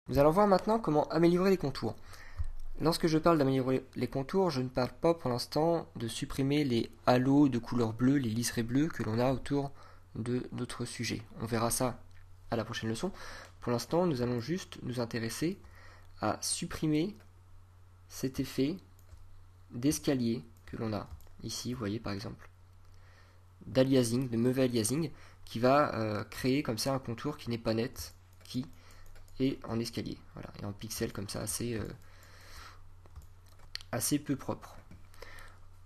Nous allons voir maintenant comment améliorer les contours. Lorsque je parle d'améliorer les contours, je ne parle pas pour l'instant de supprimer les halos de couleur bleue, les liserés bleus que l'on a autour de notre sujet. On verra ça à la prochaine leçon. Pour l'instant, nous allons juste nous intéresser à supprimer cet effet d'escalier que l'on a ici, vous voyez par exemple, d'aliasing, de mauvais aliasing, qui va créer comme ça un contour qui n'est pas net, qui est en escalier, voilà, et en pixels comme ça, assez peu propre.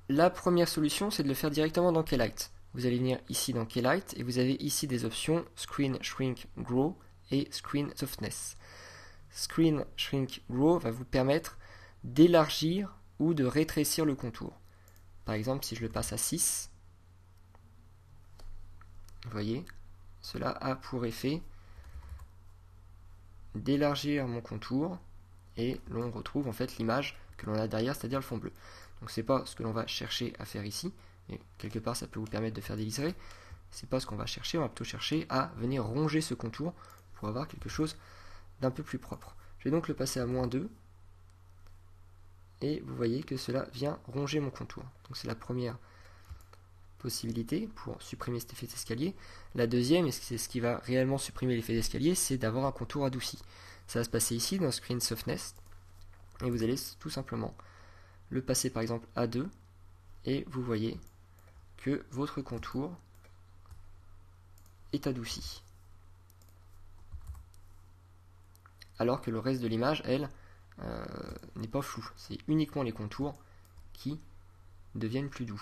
La première solution, c'est de le faire directement dans Keylight. Vous allez venir ici dans Keylight et vous avez ici des options Screen Shrink Grow et Screen Softness. Screen Shrink Grow va vous permettre d'élargir ou de rétrécir le contour. Par exemple, si je le passe à 6, vous voyez, cela a pour effet d'élargir mon contour et l'on retrouve en fait l'image que l'on a derrière, c'est-à-dire le fond bleu. Donc c'est pas ce que l'on va chercher à faire ici, mais quelque part ça peut vous permettre de faire des liserés. C'est pas ce qu'on va chercher, on va plutôt chercher à venir ronger ce contour pour avoir quelque chose d'un peu plus propre. Je vais donc le passer à -2 et vous voyez que cela vient ronger mon contour. Donc c'est la première possibilité pour supprimer cet effet d'escalier. La deuxième, et c'est ce qui va réellement supprimer l'effet d'escalier, c'est d'avoir un contour adouci. Ça va se passer ici dans Screen Softness et vous allez tout simplement le passer par exemple à 2 et vous voyez que votre contour est adouci. Alors que le reste de l'image, elle, n'est pas flou. C'est uniquement les contours qui deviennent plus doux.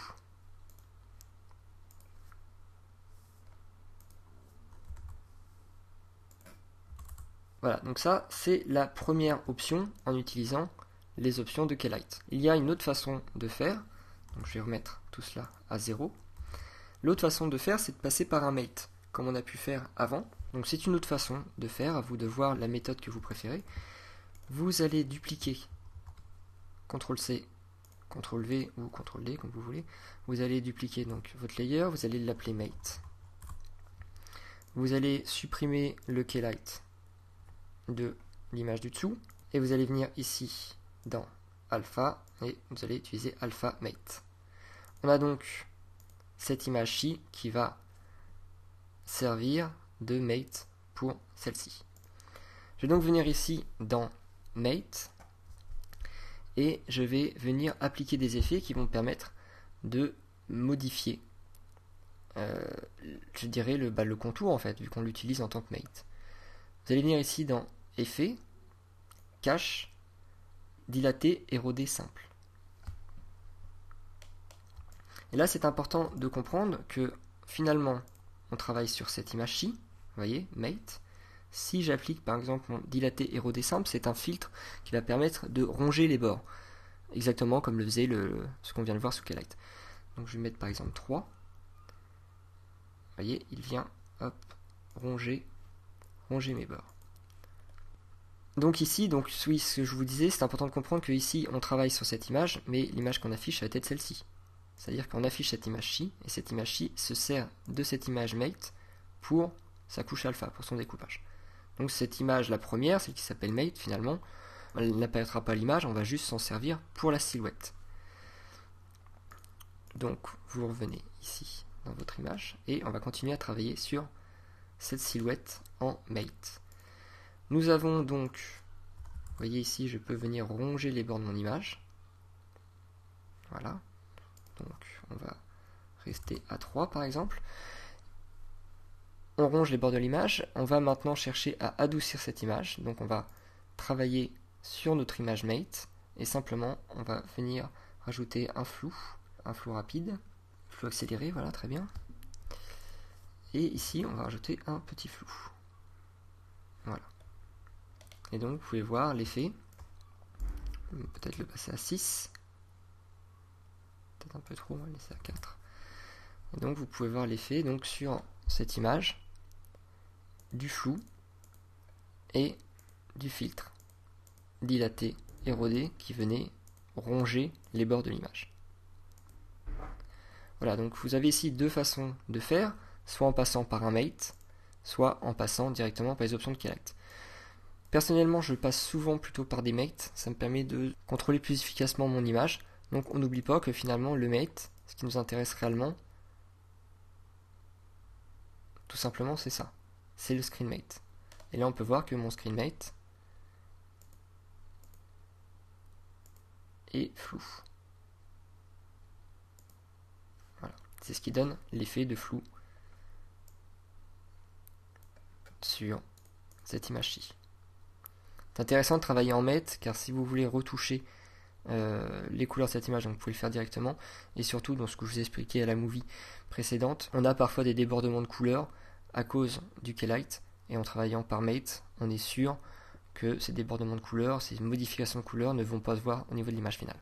Voilà, donc ça, c'est la première option en utilisant les options de Keylight. Il y a une autre façon de faire, donc je vais remettre tout cela à 0. L'autre façon de faire, c'est de passer par un mate, comme on a pu faire avant. Donc c'est une autre façon de faire, à vous de voir la méthode que vous préférez. Vous allez dupliquer CTRL-C, CTRL-V ou CTRL-D, comme vous voulez. Vous allez dupliquer donc votre layer, vous allez l'appeler mate. Vous allez supprimer le Keylight de l'image du dessous et vous allez venir ici dans alpha et vous allez utiliser alpha mate. On a donc cette image-ci qui va servir de mate pour celle-ci. Je vais donc venir ici dans mate et je vais venir appliquer des effets qui vont me permettre de modifier je dirais le contour en fait, vu qu'on l'utilise en tant que mate. Vous allez venir ici dans Effet, Cache, Dilater, Éroder simple. Et là, c'est important de comprendre que finalement, on travaille sur cette image-ci, vous voyez, Mate. Si j'applique par exemple mon Dilater, Éroder simple, c'est un filtre qui va permettre de ronger les bords, exactement comme le faisait ce qu'on vient de voir sous Keylight. Donc je vais mettre par exemple 3. Vous voyez, il vient hop, ronger mes bords. Donc ici, oui, ce que je vous disais, c'est important de comprendre que ici on travaille sur cette image, mais l'image qu'on affiche va être celle-ci. C'est-à-dire qu'on affiche cette image-ci, et cette image-ci se sert de cette image mate pour sa couche alpha, pour son découpage. Donc cette image, la première, celle qui s'appelle mate, finalement, elle n'apparaîtra pas à l'image, on va juste s'en servir pour la silhouette. Donc vous revenez ici dans votre image, et on va continuer à travailler sur cette silhouette en mate. Nous avons donc, vous voyez ici, je peux venir ronger les bords de mon image. Voilà. Donc on va rester à 3 par exemple. On ronge les bords de l'image. On va maintenant chercher à adoucir cette image. Donc on va travailler sur notre image mate. Et simplement, on va venir rajouter un flou rapide, flou accéléré, voilà, très bien. Et ici, on va rajouter un petit flou. Voilà. Et donc, vous pouvez voir l'effet. Peut-être le passer à 6. Peut-être un peu trop, on va le laisser à 4. Et donc, vous pouvez voir l'effet donc sur cette image du flou et du filtre dilaté, érodé, qui venait ronger les bords de l'image. Voilà, donc vous avez ici deux façons de faire, soit en passant par un mate, soit en passant directement par les options de Keylight. Personnellement, je passe souvent plutôt par des mates, ça me permet de contrôler plus efficacement mon image. Donc on n'oublie pas que finalement le mate, ce qui nous intéresse réellement, tout simplement c'est ça, c'est le screen mate. Et là on peut voir que mon screen mate est flou. Voilà, c'est ce qui donne l'effet de flou sur cette image-ci. C'est intéressant de travailler en mate, car si vous voulez retoucher les couleurs de cette image, donc vous pouvez le faire directement. Et surtout, dans ce que je vous ai expliqué à la movie précédente, on a parfois des débordements de couleurs à cause du keylight. Et en travaillant par mate, on est sûr que ces débordements de couleurs, ces modifications de couleurs ne vont pas se voir au niveau de l'image finale.